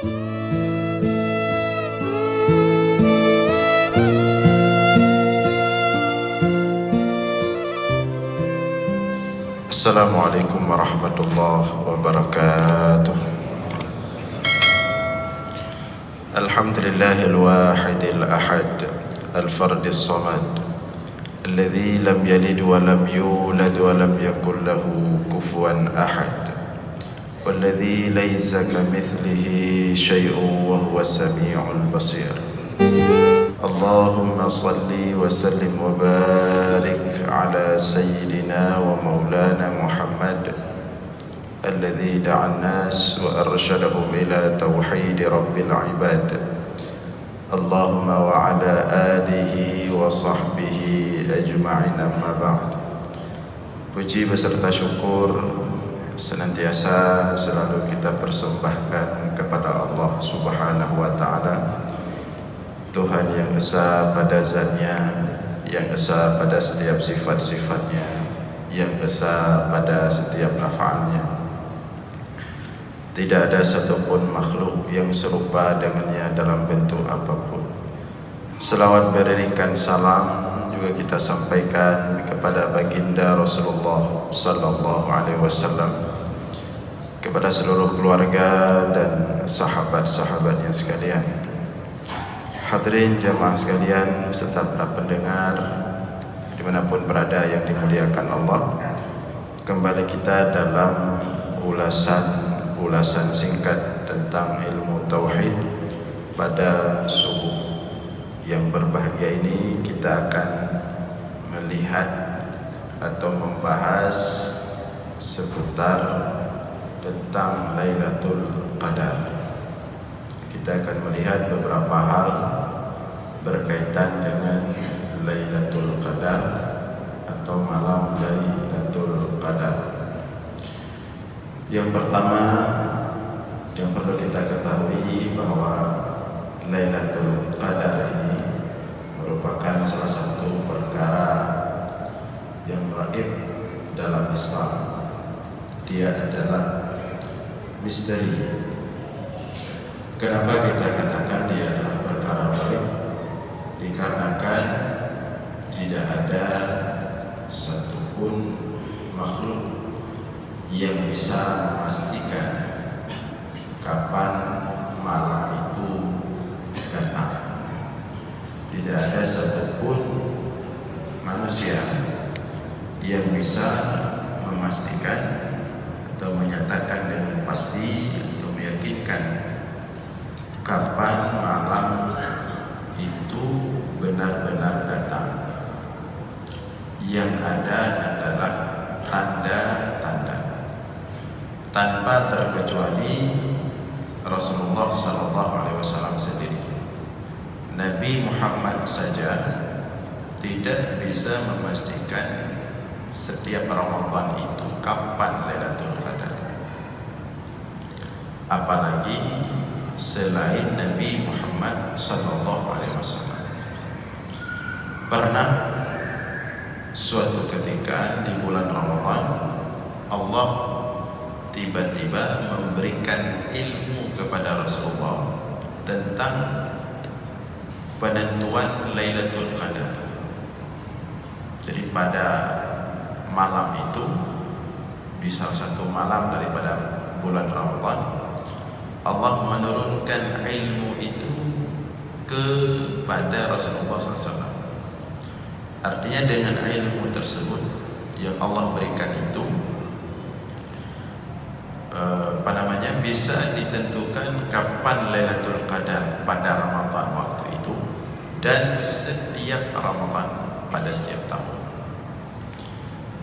Assalamualaikum warahmatullahi wabarakatuh. Alhamdulillahil wahidil ahad al-fardis samad alladzi lam yalid wa lam yulad wa lam yakul lahu kufuwan ahad walladzi laysa kamitslihi syai'un wa huwas samiul basir. Allahumma salli wa sallim wa barik ala sayyidina wa maulana Muhammad alladhi da'a an-nas wa arsyadahum ila tauhid rabbil ibad. Allahumma wa ala alihi wa sahbihi ajma'in, amma ba'd. Puji beserta syukur senantiasa selalu kita persembahkan kepada Allah Subhanahu wa ta'ala, Tuhan yang esa pada zatnya, yang esa pada setiap sifat-sifatnya, yang esa pada setiap lafalnya. Tidak ada satupun makhluk yang serupa dengannya dalam bentuk apapun. Selawat beriringkan salam juga kita sampaikan kepada baginda Rasulullah sallallahu alaihi wasallam, kepada seluruh keluarga dan sahabat-sahabatnya sekalian. Hadirin jamaah sekalian serta para pendengar dimanapun berada yang dimuliakan Allah, kembali kita dalam ulasan singkat tentang ilmu tauhid pada subuh yang berbahagia ini. Kita akan melihat atau membahas seputar tentang Lailatul Qadar. Kita akan melihat beberapa hal berkaitan dengan Lailatul Qadar atau malam Lailatul Qadar. Yang pertama yang perlu kita ketahui bahwa Lailatul Qadar ini merupakan salah satu perkara yang gaib dalam Islam. Dia adalah misteri. Kenapa kita katakan dia adalah perkara gaib? Dikarenakan tidak ada satupun makhluk yang bisa memastikan kapan malam itu datang. Tidak ada satupun manusia yang bisa memastikan atau menyatakan dengan pasti atau meyakinkan kapan malam itu benar-benar datang. Yang ada adalah tanda-tanda, tanpa terkecuali Rasulullah SAW sendiri. Nabi Muhammad saja tidak bisa memastikan setiap Ramadan itu kapan Lailatul Qadar, apalagi selain Nabi Muhammad SAW. Pernah suatu ketika di bulan Ramadan, Allah tiba-tiba memberikan ilmu kepada Rasulullah tentang penentuan Lailatul Qadar. Jadi pada malam itu, di salah satu malam daripada bulan Ramadan, Allah menurunkan ilmu itu kepada Rasulullah SAW. Artinya dengan ilmu tersebut yang Allah berikan itu bisa ditentukan kapan Lailatul Qadar pada Ramadan waktu itu dan setiap Ramadan pada setiap tahun.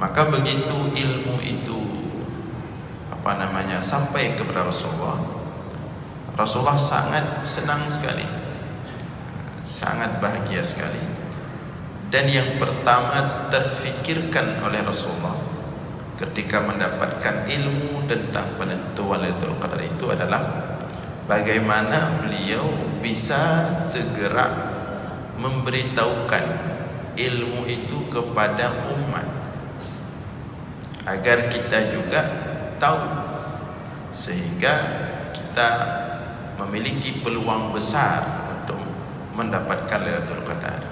Maka begitu ilmu itu sampai kepada Rasulullah, Rasulullah sangat senang sekali, sangat bahagia sekali. Dan yang pertama terfikirkan oleh Rasulullah ketika mendapatkan ilmu tentang penentuan Lailatul Qadar itu adalah bagaimana beliau bisa segera memberitahukan ilmu itu kepada umat agar kita juga tahu, sehingga kita memiliki peluang besar untuk mendapatkan Lailatul Qadar.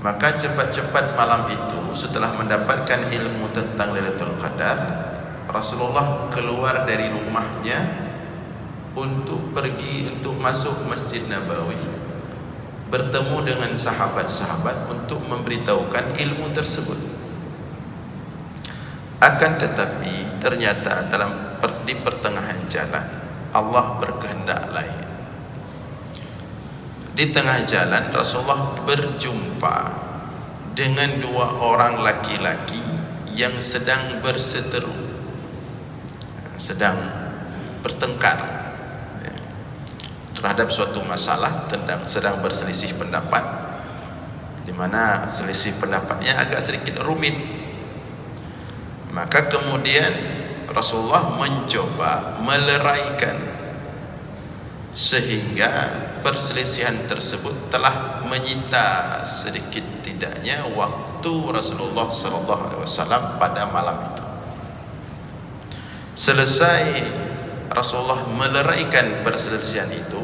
Maka cepat-cepat malam itu setelah mendapatkan ilmu tentang Lailatul Qadar, Rasulullah keluar dari rumahnya untuk pergi untuk masuk Masjid Nabawi, bertemu dengan sahabat-sahabat untuk memberitahukan ilmu tersebut. Akan tetapi ternyata di pertengahan jalan Allah berkehendak lain. Di tengah jalan Rasulullah berjumpa dengan dua orang laki-laki yang sedang berseteru, sedang bertengkar terhadap suatu masalah, sedang berselisih pendapat, di mana selisih pendapatnya agak sedikit rumit. Maka kemudian Rasulullah mencoba meleraikan, sehingga perselisihan tersebut telah menyita sedikit tidaknya waktu Rasulullah SAW pada malam itu. Selesai Rasulullah meleraikan perselisihan itu,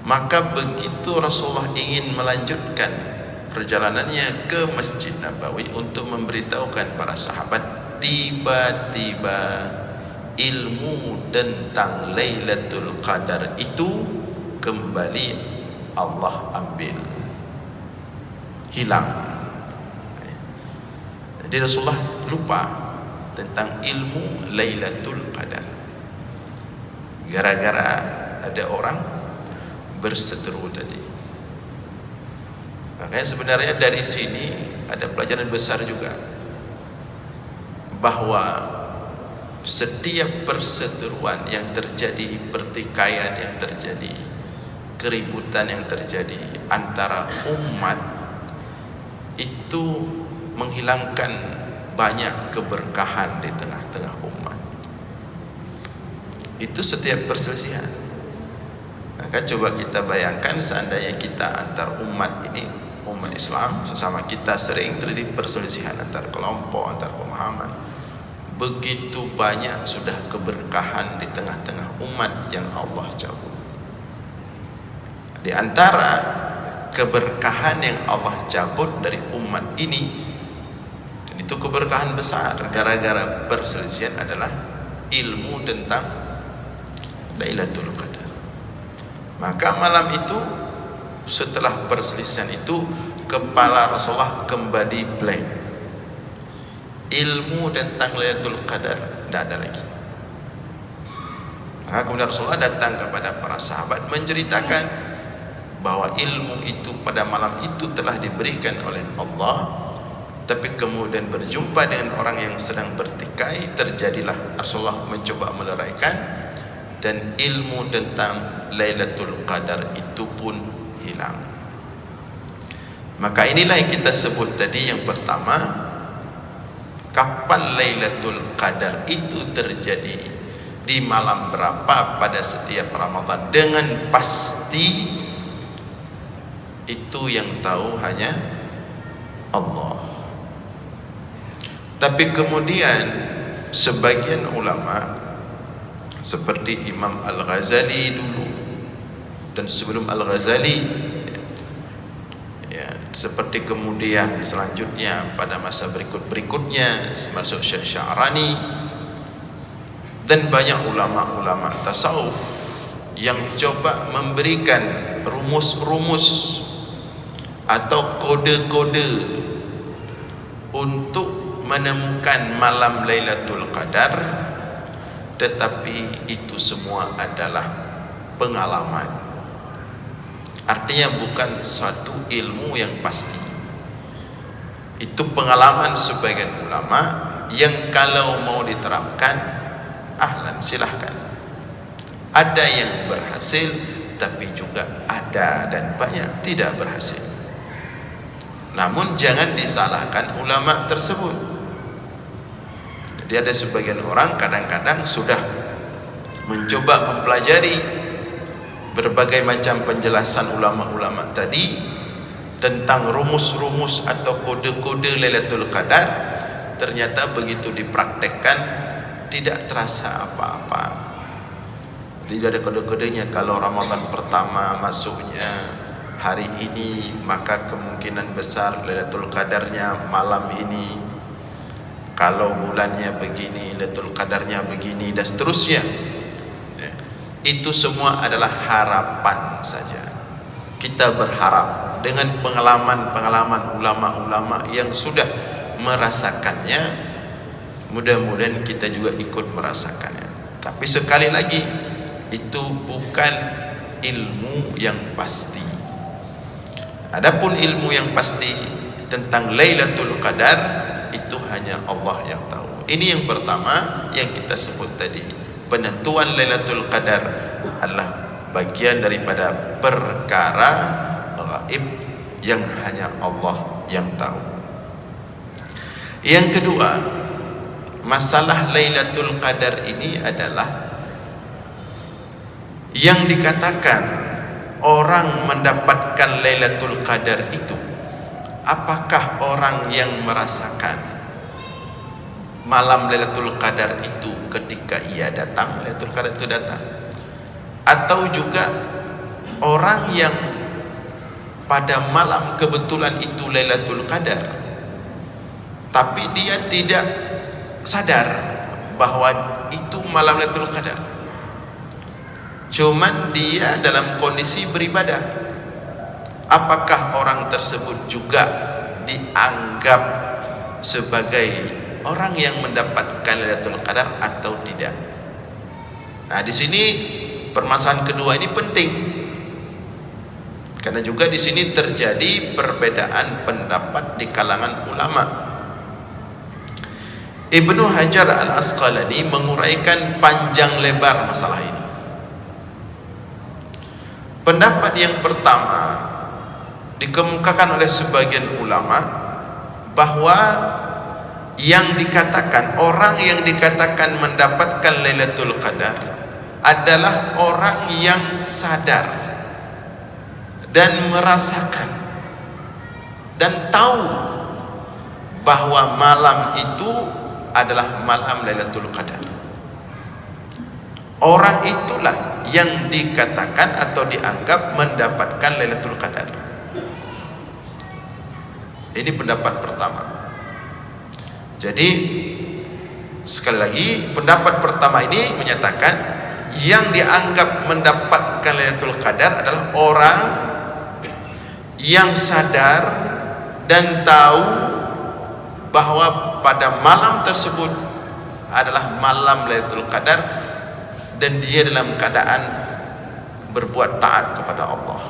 maka begitu Rasulullah ingin melanjutkan perjalanannya ke Masjid Nabawi untuk memberitahukan para sahabat, tiba-tiba ilmu tentang Lailatul Qadar itu kembali Allah ambil, hilang. Jadi Rasulullah lupa tentang ilmu Lailatul Qadar gara-gara ada orang berseteru tadi. Makanya sebenarnya dari sini ada pelajaran besar juga, bahwa setiap perseteruan yang terjadi, pertikaian yang terjadi, keributan yang terjadi antara umat itu menghilangkan banyak keberkahan di tengah-tengah umat. Itu setiap perselisihan. Maka coba kita bayangkan seandainya kita antar umat ini, umat Islam sesama kita, sering terjadi perselisihan antar kelompok, antar pemahaman. Begitu banyak sudah keberkahan di tengah-tengah umat yang Allah cabut. Di antara keberkahan yang Allah cabut dari umat ini, dan itu keberkahan besar gara-gara perselisihan, adalah ilmu tentang Lailatul Qadar. Maka malam itu setelah perselisihan itu, kepala Rasulullah kembali blank. Ilmu tentang Lailatul Qadar tidak ada lagi. Maka kemudian Rasulullah datang kepada para sahabat menceritakan bahwa ilmu itu pada malam itu telah diberikan oleh Allah, tapi kemudian berjumpa dengan orang yang sedang bertikai, terjadilah Rasulullah mencoba meleraikan, dan ilmu tentang Lailatul Qadar itu pun hilang. Maka inilah yang kita sebut tadi, yang pertama, kapan Lailatul Qadar itu terjadi, di malam berapa pada setiap Ramadan dengan pasti, itu yang tahu hanya Allah. Tapi kemudian sebagian ulama seperti Imam Al-Ghazali dulu, dan sebelum Al-Ghazali ya, seperti kemudian selanjutnya pada masa berikutnya termasuk Syekh Sya'rani dan banyak ulama-ulama tasawuf yang coba memberikan rumus-rumus atau kode-kode untuk menemukan malam Lailatul Qadar, tetapi itu semua adalah pengalaman. Artinya bukan suatu ilmu yang pasti. Itu pengalaman sebagian ulama yang kalau mau diterapkan, ahlan, silahkan. Ada yang berhasil, tapi juga ada dan banyak tidak berhasil. Namun jangan disalahkan ulama tersebut. Jadi ada sebagian orang kadang-kadang sudah mencoba mempelajari berbagai macam penjelasan ulama-ulama tadi tentang rumus-rumus atau kode-kode Lailatul Qadar, ternyata begitu dipraktekkan tidak terasa apa-apa. Tidak ada kode-kodenya. Kalau Ramadan pertama masuknya hari ini, maka kemungkinan besar Lailatul Qadarnya malam ini. Kalau bulannya begini, Lailatul Qadarnya begini, dan seterusnya. Itu semua adalah harapan saja. Kita berharap dengan pengalaman-pengalaman ulama-ulama yang sudah merasakannya, mudah-mudahan kita juga ikut merasakannya. Tapi sekali lagi, itu bukan ilmu yang pasti. Adapun ilmu yang pasti tentang Lailatul Qadar itu hanya Allah yang tahu. Ini yang pertama yang kita sebut tadi. Penentuan Lailatul Qadar adalah bagian daripada perkara gaib yang hanya Allah yang tahu. Yang kedua, masalah Lailatul Qadar ini adalah yang dikatakan orang mendapatkan Lailatul Qadar itu, apakah orang yang merasakan malam Lailatul Qadar itu ketika ia datang, Lailatul Qadar itu datang, atau juga orang yang pada malam kebetulan itu Lailatul Qadar tapi dia tidak sadar bahwa itu malam Lailatul Qadar, cuman dia dalam kondisi beribadah. Apakah orang tersebut juga dianggap sebagai orang yang mendapatkan Lailatul Qadar atau tidak? Nah, di sini permasalahan kedua ini penting, karena juga di sini terjadi perbedaan pendapat di kalangan ulama. Ibnu Hajar Al-Asqalani menguraikan panjang lebar masalah ini. Pendapat yang pertama dikemukakan oleh sebagian ulama bahwa yang dikatakan, orang yang dikatakan mendapatkan Lailatul Qadar adalah orang yang sadar dan merasakan dan tahu bahwa malam itu adalah malam Lailatul Qadar. Orang itulah yang dikatakan atau dianggap mendapatkan Lailatul Qadar. Ini pendapat pertama. Jadi sekali lagi, pendapat pertama ini menyatakan yang dianggap mendapatkan Lailatul Qadar adalah orang yang sadar dan tahu bahwa pada malam tersebut adalah malam Lailatul Qadar dan dia dalam keadaan berbuat taat kepada Allah.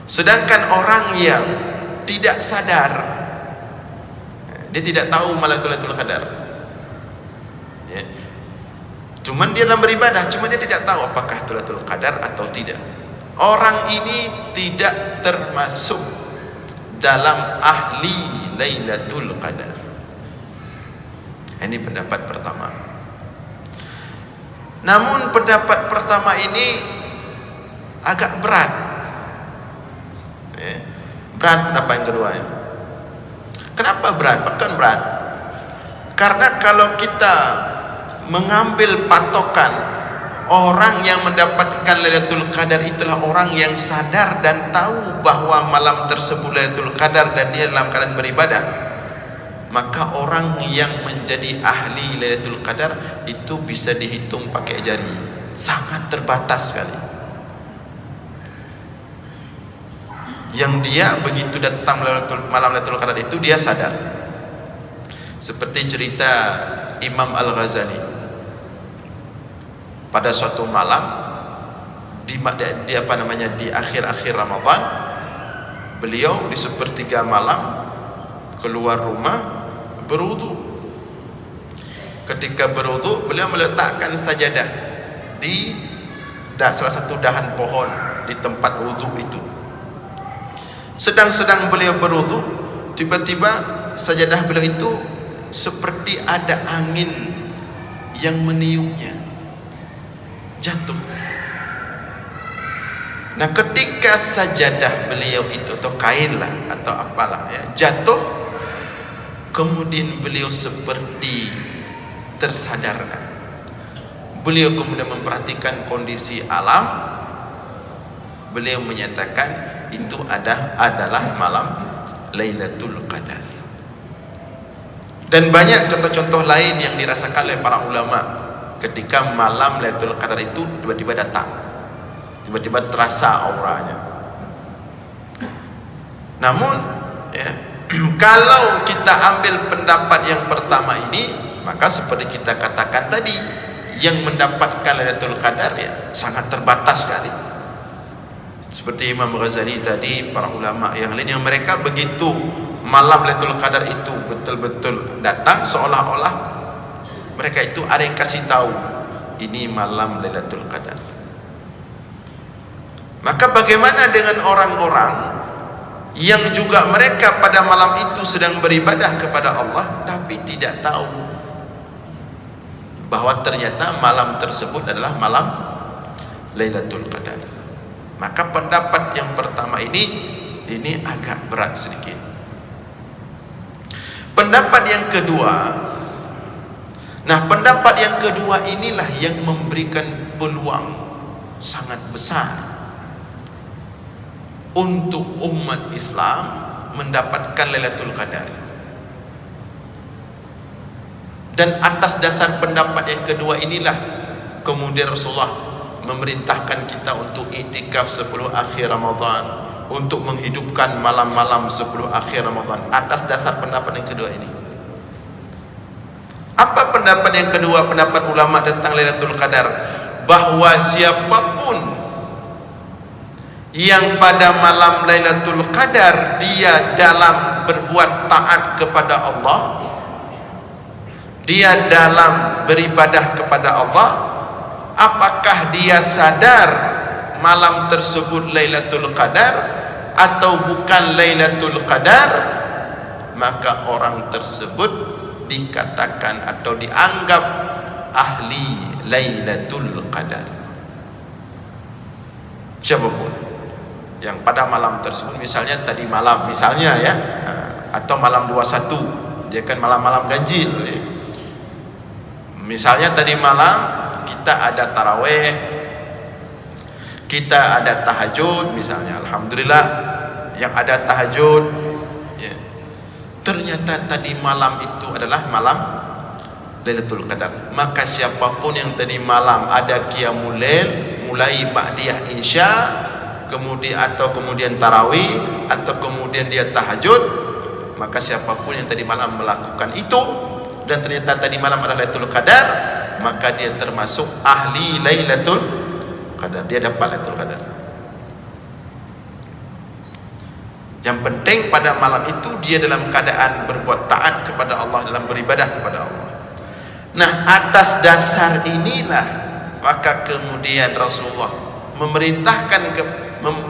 Sedangkan orang yang tidak sadar, dia tidak tahu malam Lailatul Qadar, ya, cuman dia dalam beribadah, cuman dia tidak tahu apakah itu Lailatul Qadar atau tidak. Orang ini tidak termasuk dalam ahli Lailatul Qadar. Ini pendapat pertama. Namun pendapat pertama ini agak berat, ya. Berat pendapat yang kedua. Kenapa berat? Bahkan berat karena kalau kita mengambil patokan orang yang mendapatkan Lailatul Qadar itulah orang yang sadar dan tahu bahwa malam tersebut Lailatul Qadar dan dia dalam keadaan beribadah, maka orang yang menjadi ahli Lailatul Qadar itu bisa dihitung pakai jari, sangat terbatas sekali. Yang dia begitu datang malam Lailatul Qadar itu dia sadar. Seperti cerita Imam Al-Ghazali, pada suatu malam di akhir-akhir Ramadan, beliau di sepertiga malam keluar rumah berwudu. Ketika berwudu, beliau meletakkan sajadah di salah satu dahan pohon di tempat wudu itu. Sedang beliau berwudu, tiba-tiba sajadah beliau itu seperti ada angin yang meniupnya, jatuh. Nah, ketika sajadah beliau itu atau kain lah atau apalah ya, jatuh, kemudian beliau seperti tersadarkan beliau kemudian memperhatikan kondisi alam, beliau menyatakan itu adalah malam Lailatul Qadar. Dan banyak contoh-contoh lain yang dirasakan oleh para ulama ketika malam Lailatul Qadar itu tiba-tiba datang, tiba-tiba terasa auranya. Namun ya, kalau kita ambil pendapat yang pertama ini, maka seperti kita katakan tadi, yang mendapatkan Lailatul Qadar ya sangat terbatas sekali. Seperti Imam Ghazali tadi, para ulama yang lain yang mereka begitu malam Lailatul Qadar itu betul-betul datang, seolah-olah mereka itu ada yang kasih tahu ini malam Lailatul Qadar. Maka bagaimana dengan orang-orang yang juga mereka pada malam itu sedang beribadah kepada Allah tapi tidak tahu bahwa ternyata malam tersebut adalah malam Lailatul Qadar? Maka pendapat yang pertama ini agak berat sedikit. Pendapat yang kedua, pendapat yang kedua inilah yang memberikan peluang sangat besar untuk umat Islam mendapatkan Lailatul Qadar. Dan atas dasar pendapat yang kedua inilah kemudian Rasulullah memerintahkan kita untuk iktikaf 10 akhir Ramadan, untuk menghidupkan malam-malam 10 akhir Ramadan, atas dasar pendapat yang kedua ini. Apa pendapat yang kedua, pendapat ulama tentang Lailatul Qadar? Bahwa siapapun yang pada malam Lailatul Qadar dia dalam berbuat taat kepada Allah, dia dalam beribadah kepada Allah, apakah dia sadar malam tersebut Lailatul Qadar atau bukan Lailatul Qadar, maka orang tersebut dikatakan atau dianggap ahli Lailatul Qadar. Siapapun yang pada malam tersebut, misalnya tadi malam misalnya ya, atau malam 21, dia kan malam-malam ganjil ya. Misalnya tadi malam kita ada taraweh, kita ada tahajud misalnya, alhamdulillah yang ada tahajud ya. Ternyata tadi malam itu adalah malam Lailatul Qadar, maka siapapun yang tadi malam ada qiyamul lail mulai ba'diyah isya, kemudian tarawih atau kemudian dia tahajud, maka siapapun yang tadi malam melakukan itu dan ternyata tadi malam adalah Lailatul Qadar, maka dia termasuk ahli Lailatul Qadar, dia dapat Lailatul Qadar. Yang penting pada malam itu dia dalam keadaan berbuat taat kepada Allah, dalam beribadah kepada Allah. Nah, atas dasar inilah maka kemudian Rasulullah memerintahkan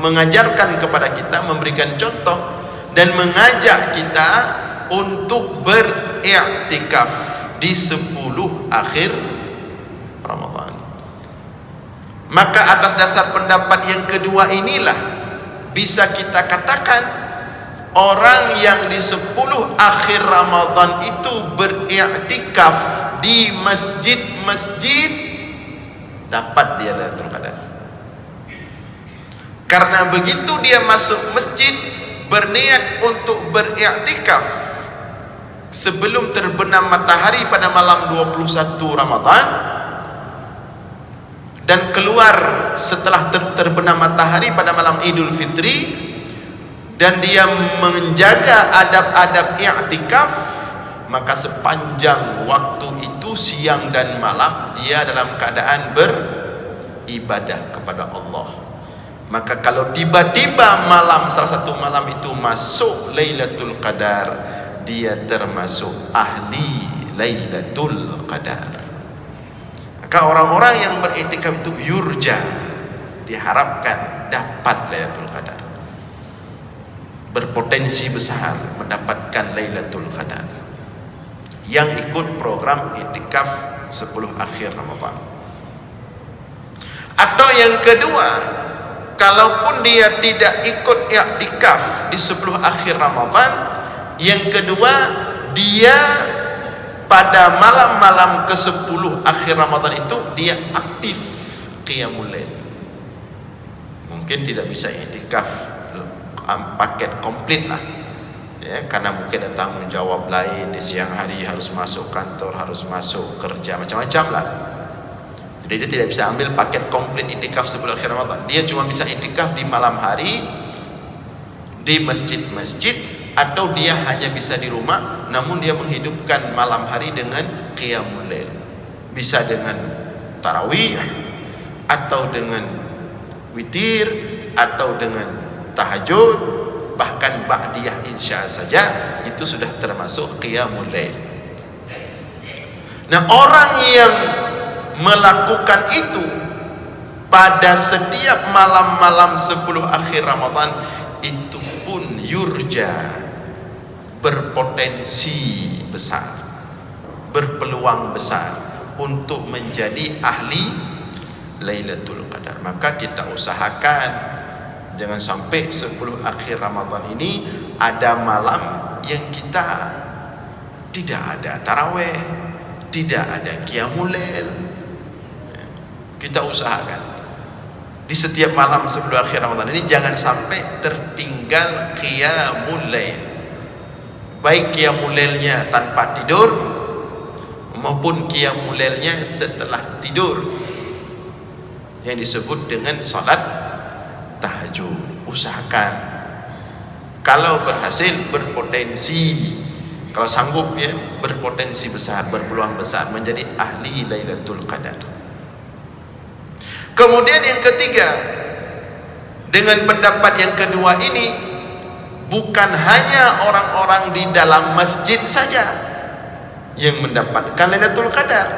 mengajarkan kepada kita, memberikan contoh dan mengajak kita untuk beriktikaf di 10 akhir Ramadan. Maka atas dasar pendapat yang kedua inilah bisa kita katakan orang yang di 10 akhir Ramadan itu beriktikaf di masjid-masjid dapat dia Lailatul Qadar. Karena begitu dia masuk masjid berniat untuk beriktikaf sebelum terbenam matahari pada malam 21 Ramadan dan keluar setelah terbenam matahari pada malam Idul Fitri, dan dia menjaga adab-adab i'tikaf, maka sepanjang waktu itu siang dan malam dia dalam keadaan beribadah kepada Allah. Maka kalau tiba-tiba malam, salah satu malam itu masuk Lailatul Qadar, dia termasuk ahli Lailatul Qadar. Maka orang-orang yang beriktikaf itu yurja, diharapkan dapat Lailatul Qadar, berpotensi besar mendapatkan Lailatul Qadar yang ikut program iktikaf 10 akhir Ramadan. Atau yang kedua, kalaupun dia tidak ikut iktikaf di 10 akhir Ramadan, yang kedua dia pada malam-malam ke-10 akhir Ramadan itu dia aktif qiyamul lail. Mungkin tidak bisa i'tikaf paket komplit lah ya, karena mungkin ada tanggung jawab lain di siang hari, harus masuk kantor, harus masuk kerja, macam-macam lah. Jadi dia tidak bisa ambil paket komplit i'tikaf sebelum akhir Ramadan. Dia cuma bisa i'tikaf di malam hari di masjid-masjid, atau dia hanya bisa di rumah namun dia menghidupkan malam hari dengan qiyamul lail. Bisa dengan tarawih, atau dengan witir, atau dengan tahajud, bahkan ba'diyah isya saja itu sudah termasuk qiyamul lail. Nah, orang yang melakukan itu pada setiap malam-malam 10 akhir Ramadan itu pun yurja, berpotensi besar, berpeluang besar untuk menjadi ahli Lailatul Qadar. Maka kita usahakan jangan sampai 10 akhir Ramadan ini ada malam yang kita tidak ada taraweh, tidak ada qiyamul lail. Kita usahakan di setiap malam 10 akhir Ramadan ini jangan sampai tertinggal qiyamul lail, baik qiyamul lailnya tanpa tidur maupun qiyamul lailnya setelah tidur, yang disebut dengan salat tahajud. Usahakan, kalau berhasil berpotensi, kalau sanggup ya, berpotensi besar, berpeluang besar menjadi ahli Lailatul Qadar. Kemudian yang ketiga, dengan pendapat yang kedua ini, bukan hanya orang-orang di dalam masjid saja yang mendapatkan Lailatul Qadar,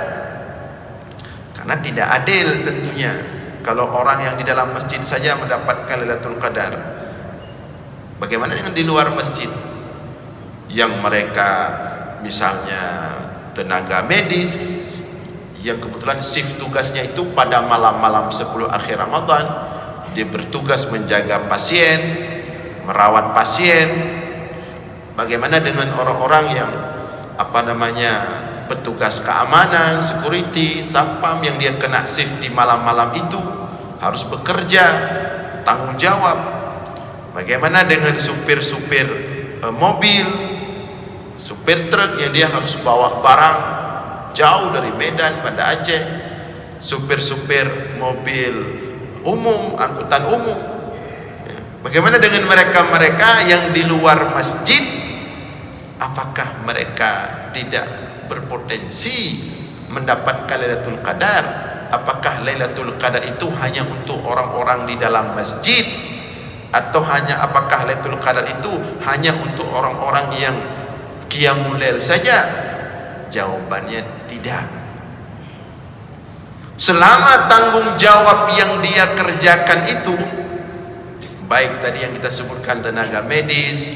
karena tidak adil tentunya kalau orang yang di dalam masjid saja mendapatkan Lailatul Qadar. Bagaimana dengan di luar masjid yang mereka misalnya tenaga medis yang kebetulan shift tugasnya itu pada malam-malam 10 akhir Ramadan, dia bertugas menjaga pasien, merawat pasien. Bagaimana dengan orang-orang yang petugas keamanan, security, satpam, yang dia kena shift di malam-malam itu, harus bekerja, tanggung jawab. Bagaimana dengan supir-supir mobil, supir truk yang dia harus bawa barang jauh dari Medan pada Aceh, supir-supir mobil umum, angkutan umum. Bagaimana dengan mereka-mereka yang di luar masjid? Apakah mereka tidak berpotensi mendapatkan Lailatul Qadar? Apakah Lailatul Qadar itu hanya untuk orang-orang di dalam masjid, atau apakah Lailatul Qadar itu hanya untuk orang-orang yang qiyamul lail saja? Jawabannya tidak. Selama tanggung jawab yang dia kerjakan itu, baik tadi yang kita sebutkan tenaga medis,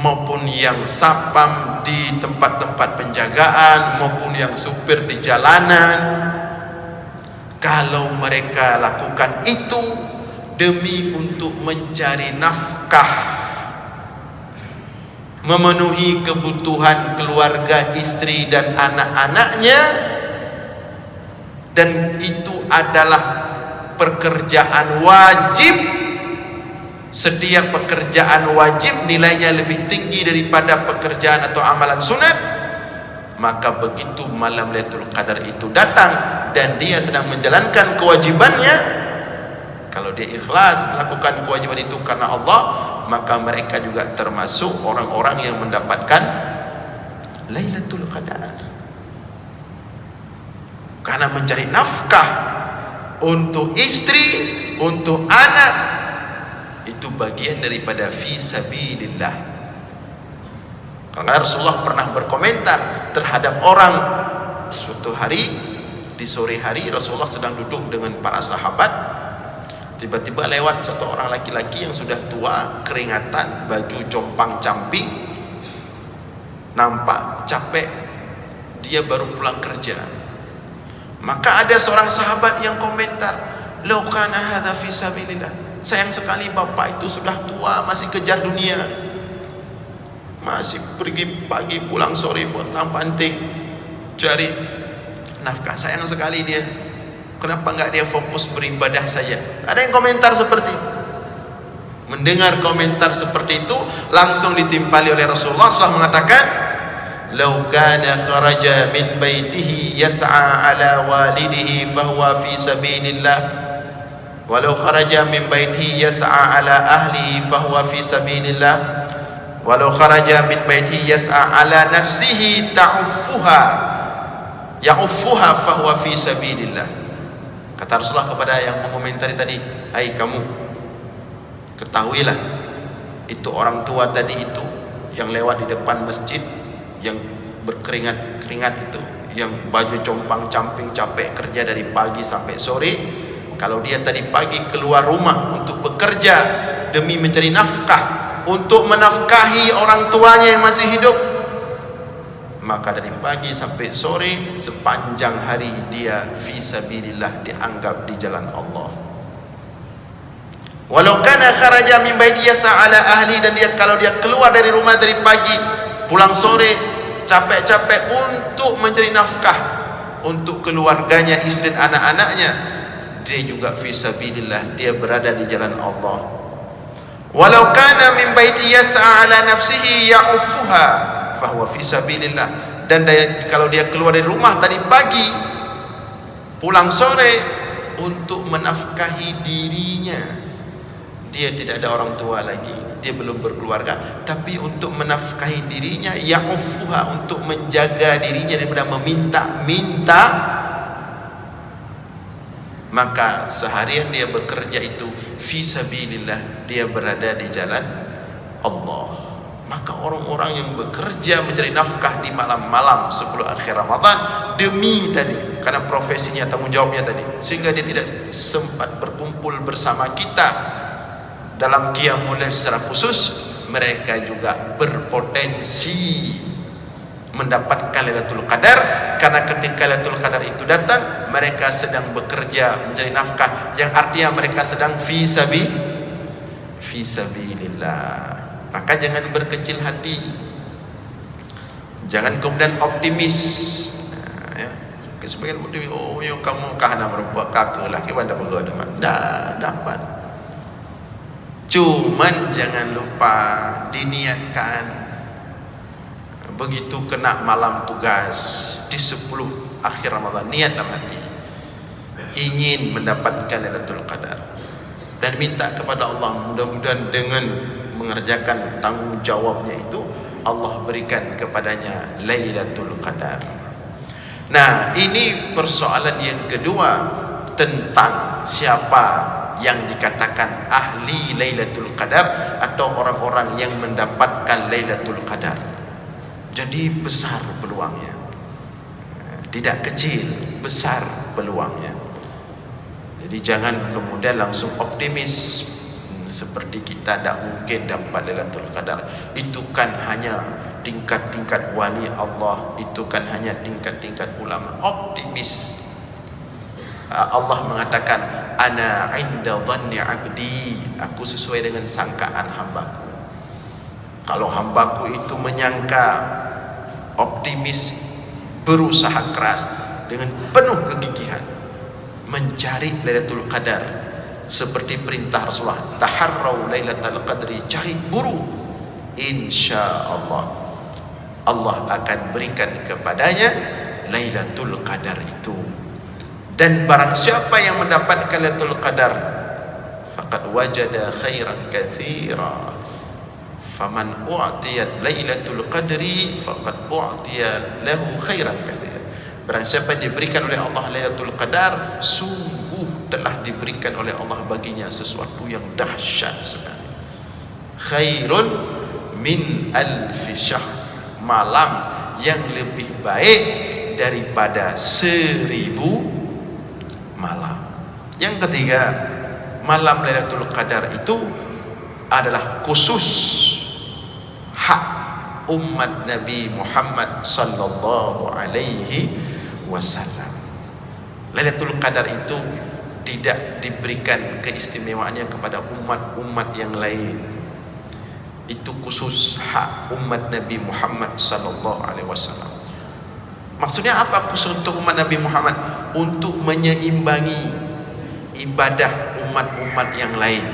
maupun yang satpam di tempat-tempat penjagaan, maupun yang supir di jalanan, kalau mereka lakukan itu demi untuk mencari nafkah, memenuhi kebutuhan keluarga, istri dan anak-anaknya, dan itu adalah pekerjaan wajib. Setiap pekerjaan wajib nilainya lebih tinggi daripada pekerjaan atau amalan sunat. Maka begitu malam Lailatul Qadar itu datang dan dia sedang menjalankan kewajibannya, kalau dia ikhlas melakukan kewajiban itu karena Allah, maka mereka juga termasuk orang-orang yang mendapatkan Lailatul Qadar. Karena mencari nafkah untuk istri, untuk anak, itu bagian daripada fi sabilillah. Karena Rasulullah pernah berkomentar terhadap orang, suatu hari di sore hari Rasulullah sedang duduk dengan para sahabat, tiba-tiba lewat satu orang laki-laki yang sudah tua, keringatan, baju compang-camping, nampak capek, dia baru pulang kerja. Maka ada seorang sahabat yang komentar, "Law kana hadza fi sabilillah." Sayang sekali bapak itu sudah tua, masih kejar dunia, masih pergi pagi pulang sore potong panting, cari nafkah. Sayang sekali dia. Kenapa enggak dia fokus beribadah saja? Ada yang komentar seperti itu. Mendengar komentar seperti itu, langsung ditimpali oleh Rasulullah SAW mengatakan, "Lau kana kharaja min baitihi yas'a ala walidihi fahuwa fi sabilillah, walau kharaja min baitihi yas'a ala ahlihi fahuwa fi sabilillah, walau kharaja min baitihi yas'a ala nafsihi ya'uffuha fahuwa fi sabilillah." Kata Rasulullah kepada yang mengomentari tadi, "Hai kamu, ketahuilah, itu orang tua tadi itu yang lewat di depan masjid, yang berkeringat-keringat itu, yang baju compang-camping capek kerja dari pagi sampai sore, kalau dia tadi pagi keluar rumah untuk bekerja demi mencari nafkah, untuk menafkahi orang tuanya yang masih hidup, maka dari pagi sampai sore sepanjang hari dia fi sabilillah, dianggap di jalan Allah. Walau kana kharaja min baiti yas'a ala ahli, dan dia kalau dia keluar dari rumah dari pagi pulang sore capek-capek untuk mencari nafkah untuk keluarganya, istri dan anak-anaknya, dia juga fi sabilillah, dia berada di jalan Allah. Walau kana min baiti yas'a ala nafsihi ya'uffuha fahuwa fi sabilillah, dan kalau dia keluar dari rumah tadi pagi pulang sore untuk menafkahi dirinya, dia tidak ada orang tua lagi, dia belum berkeluarga, tapi untuk menafkahi dirinya, ya'uffuha, untuk menjaga dirinya daripada meminta-minta, maka seharian dia bekerja itu fi sabilillah, dia berada di jalan Allah. Maka orang-orang yang bekerja mencari nafkah di malam-malam 10 akhir Ramadan demi tadi, karena profesinya, tanggung jawabnya tadi, sehingga dia tidak sempat berkumpul bersama kita dalam qiyamul lail secara khusus, mereka juga berpotensi mendapatkan Lailatul Qadar, karena ketika Lailatul Qadar itu datang, mereka sedang bekerja mencari nafkah, yang artinya mereka sedang fi sabilillah. Maka jangan berkecil hati, jangan kemudian optimis. Ya, sebagian optimis, oh yo kamu kahana berbuat kakak laki pada begono, dah dapat. Cuman jangan lupa diniatkan, begitu kena malam tugas di 10 akhir Ramadan, niat dalam hati ingin mendapatkan Lailatul Qadar, dan minta kepada Allah mudah-mudahan dengan mengerjakan tanggung jawabnya itu Allah berikan kepadanya Lailatul Qadar. Nah, ini persoalan yang kedua tentang siapa yang dikatakan ahli Lailatul Qadar atau orang-orang yang mendapatkan Lailatul Qadar. Jadi besar peluangnya, tidak kecil, besar peluangnya. Jadi jangan kemudian langsung optimis seperti kita tidak mungkin dapat Lailatul Qadar, itu kan hanya tingkat-tingkat wali Allah, itu kan hanya tingkat-tingkat ulama. Optimis. Allah mengatakan, ana inda dhanni abdi, aku sesuai dengan sangkaan hambaku. Kalau hambaku itu menyangka, optimis, berusaha keras dengan penuh kegigihan mencari Lailatul Qadar, seperti perintah Rasulullah, taharrau lailatul qadri, cari buru, insya Allah Allah akan berikan kepadanya Lailatul Qadar itu. Dan barang siapa yang mendapatkan Lailatul Qadar, faqad wajada khairan katsira, faman u'tiyat Lailatul Qadri faqad u'tiya lahu khairan katsira. Barang siapa diberikan oleh Allah Lailatul Qadar, telah diberikan oleh Allah baginya sesuatu yang dahsyat sekali. Khairun min alfi syahr, malam yang lebih baik daripada 1000 malam. Yang ketiga, malam Lailatul Qadar itu adalah khusus hak umat Nabi Muhammad sallallahu alaihi wasallam. Lailatul Qadar itu tidak diberikan keistimewaannya kepada umat-umat yang lain. Itu khusus hak umat Nabi Muhammad sallallahu alaihi wasallam. Maksudnya apa khusus untuk umat Nabi Muhammad? Untuk menyeimbangi ibadah umat-umat yang lain.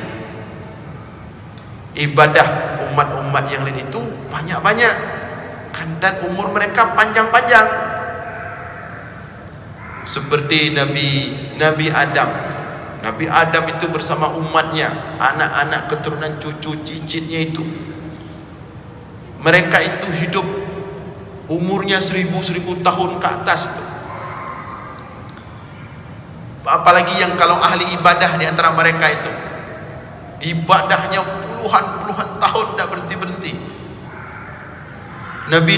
Ibadah umat-umat yang lain itu banyak-banyak kan, dan umur mereka panjang-panjang. Seperti Nabi Adam. Nabi Adam itu bersama umatnya, anak-anak keturunan cucu cicitnya itu, mereka itu hidup umurnya 1000 tahun ke atas itu. Apalagi yang kalau ahli ibadah di antara mereka itu, ibadahnya puluhan tahun tidak berhenti-berhenti. Nabi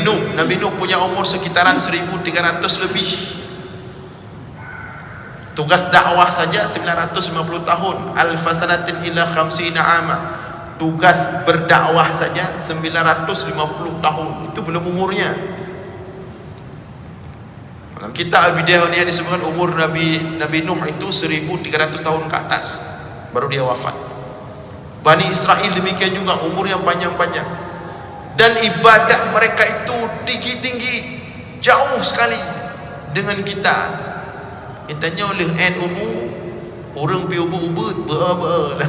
Nuh punya umur sekitaran 1300 lebih. Tugas dakwah saja 950 tahun. Alfasanatin ila khamsina ama. Tugas berdakwah saja 950 tahun. Itu belum umurnya. Dalam kitab Al-Bidayah ini disebutkan umur Nabi Nuh itu 1300 tahun ke atas, baru dia wafat. Bani Israel demikian juga, umur yang panjang-panjang. Dan ibadah mereka itu tinggi-tinggi, jauh sekali dengan kita. Intanya oleh NU orang pi ubud lah.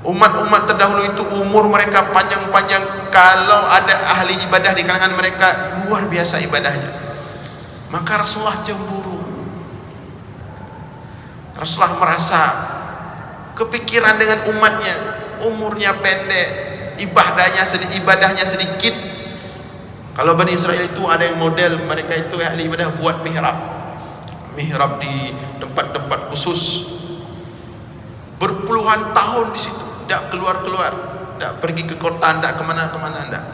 Umat-umat terdahulu itu umur mereka panjang-panjang. Kalau ada ahli ibadah di kalangan mereka, luar biasa ibadahnya. Maka Rasulullah cemburu. Rasulullah merasa kepikiran dengan umatnya, umurnya pendek, ibadahnya sedikit. Kalau Bani Israel itu ada yang model, mereka itu ahli ibadah buat mihrab di tempat-tempat khusus, berpuluhan tahun di situ, tidak keluar, tidak pergi ke kota, tidak kemana-kemana, tidak.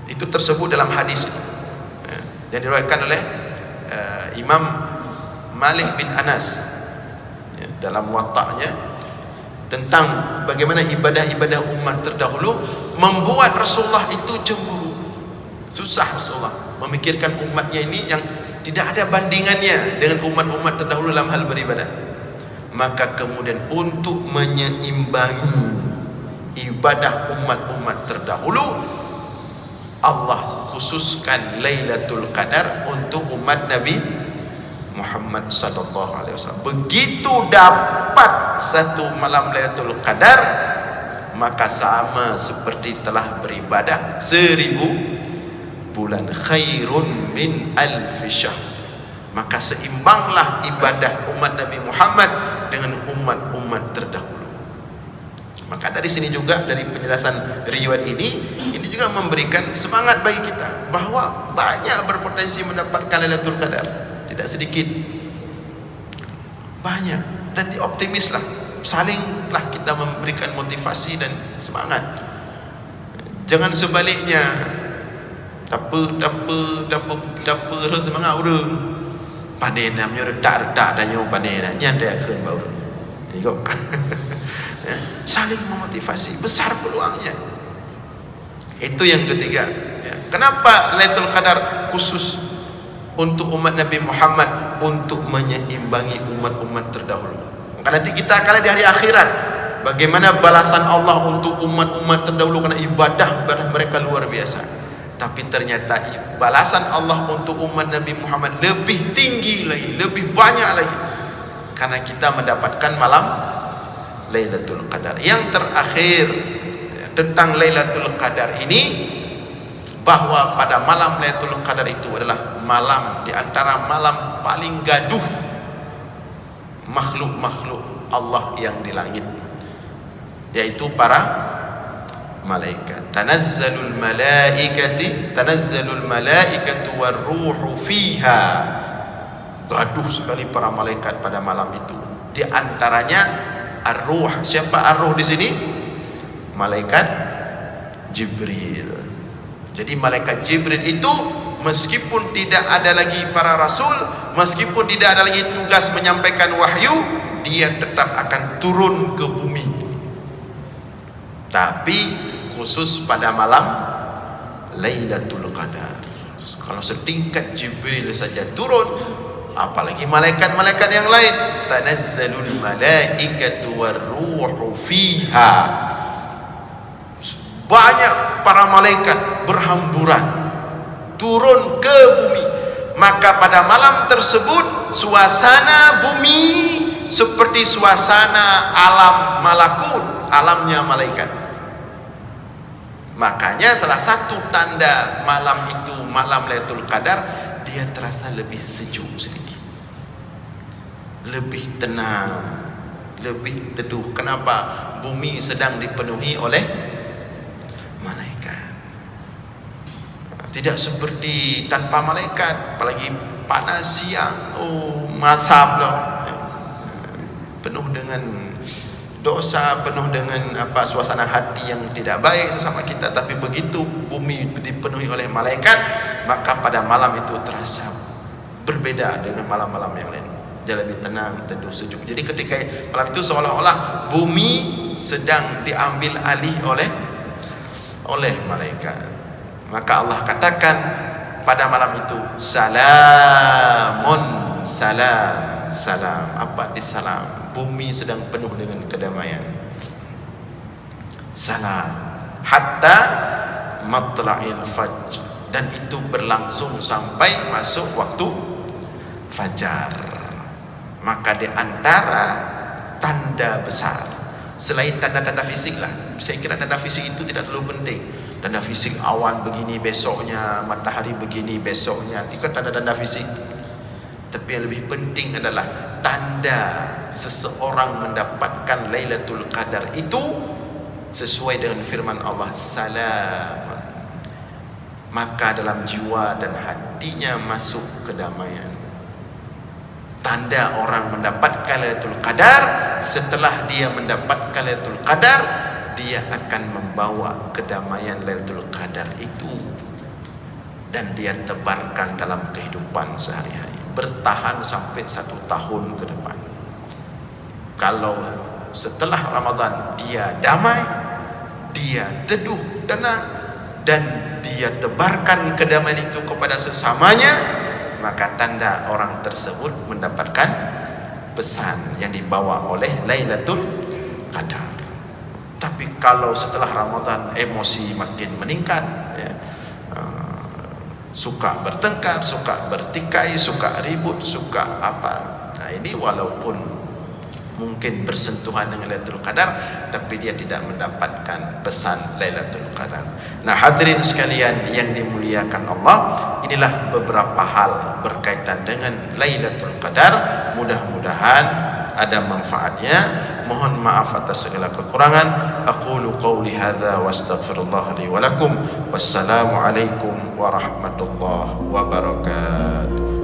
Itu tersebut dalam hadis itu, yang diriwayatkan oleh Imam Malik bin Anas dalam Muwatta'nya, tentang bagaimana ibadah-ibadah umat terdahulu membuat Rasulullah itu cemburu. Susah Rasulullah memikirkan umatnya ini yang tidak ada bandingannya dengan umat-umat terdahulu dalam hal beribadah. Maka kemudian untuk menyeimbangi ibadah umat-umat terdahulu, Allah khususkan Lailatul Qadar untuk umat Nabi Muhammad sallallahu alaihi wasallam. Begitu dapat satu malam Lailatul Qadar, maka sama seperti telah beribadah 1000 bulan, khairun min alfi syahr. Maka seimbanglah ibadah umat Nabi Muhammad dengan umat-umat terdahulu. Maka dari sini juga, dari penjelasan riwayat ini juga memberikan semangat bagi kita bahwa banyak berpotensi mendapatkan Lailatul Qadar, tidak sedikit, banyak. Dan dioptimislah, salinglah kita memberikan motivasi dan semangat. Jangan sebaliknya, Dapa semangat orang pandai namanya redak dan yang pandai nak nyanda akan bau tengok. Saling memotivasi, besar peluangnya. Itu yang ketiga. Kenapa Lailatul Qadar khusus untuk umat Nabi Muhammad, untuk menyeimbangi umat-umat terdahulu? Maka nanti kita akan lihat di hari akhirat bagaimana balasan Allah untuk umat-umat terdahulu, karena ibadah mereka luar biasa. Tapi ternyata balasan Allah untuk umat Nabi Muhammad lebih tinggi lagi, lebih banyak lagi, karena kita mendapatkan malam Lailatul Qadar. Yang terakhir tentang Lailatul Qadar ini, bahwa pada malam Lailatul Qadar itu adalah malam di antara malam paling gaduh makhluk-makhluk Allah yang di langit, yaitu para malaikat. Tanazzalul malaikatu warruhu fiha. Gaduh sekali para malaikat pada malam itu. Di antaranya ar-ruh. Siapa ar-ruh di sini? Malaikat Jibril. Jadi malaikat Jibril itu meskipun tidak ada lagi para rasul, meskipun tidak ada lagi tugas menyampaikan wahyu, dia tetap akan turun ke bumi. Tapi khusus pada malam Lailatul Qadar. Kalau setingkat Jibril saja turun, apalagi malaikat-malaikat yang lain. Tanazzalul malaikatu warruhu fiha. Banyak para malaikat berhamburan turun ke bumi. Maka pada malam tersebut suasana bumi seperti suasana alam malakut, alamnya malaikat. Makanya salah satu tanda malam itu, malam Lailatul Qadar, dia terasa lebih sejuk sedikit, lebih tenang, lebih teduh. Kenapa? Bumi sedang dipenuhi oleh malaikat. Tidak seperti tanpa malaikat, apalagi panas siang, masab loh, penuh dengan dosa, penuh dengan suasana hati yang tidak baik sesama kita. Tapi begitu bumi dipenuhi oleh malaikat, maka pada malam itu terasa berbeda dengan malam-malam yang lain. Dia lebih tenang, teduh, sejuk. Jadi ketika malam itu seolah-olah bumi sedang diambil alih oleh malaikat. Maka Allah katakan pada malam itu, salamun, salam, salam. Apa arti salam? Bumi sedang penuh dengan kedamaian. Salam hatta matla'il fajr, dan itu berlangsung sampai masuk waktu fajar. Maka di antara tanda besar, selain tanda-tanda fisik lah, saya kira tanda fisik itu tidak terlalu penting. Tanda fisik awan begini besoknya, matahari begini besoknya, itu kan tanda-tanda fisik. Tapi yang lebih penting adalah tanda seseorang mendapatkan Lailatul Qadar itu sesuai dengan firman Allah, salam. Maka dalam jiwa dan hatinya masuk kedamaian. Tanda orang mendapatkan Lailatul Qadar, setelah dia mendapatkan Lailatul Qadar, dia akan membawa kedamaian Lailatul Qadar itu dan dia tebarkan dalam kehidupan sehari-hari, bertahan sampai 1 tahun ke depan. Kalau setelah Ramadan dia damai, dia teduh, tenang, dan dia tebarkan kedamaian itu kepada sesamanya, maka tanda orang tersebut mendapatkan pesan yang dibawa oleh Lailatul Qadar. Tapi kalau setelah Ramadan emosi makin meningkat, ya, suka bertengkar, suka bertikai, suka ribut, suka apa, nah ini walaupun mungkin bersentuhan dengan Lailatul Qadar, tapi dia tidak mendapatkan pesan Lailatul Qadar. Nah hadirin sekalian yang dimuliakan Allah, inilah beberapa hal berkaitan dengan Lailatul Qadar. Mudah-mudahan ada manfaatnya. Mohon maaf atas segala kekurangan. Aqulu qawli hadza wa astaghfirullah li wa lakum. Wassalamu alaikum warahmatullahi wabarakatuh.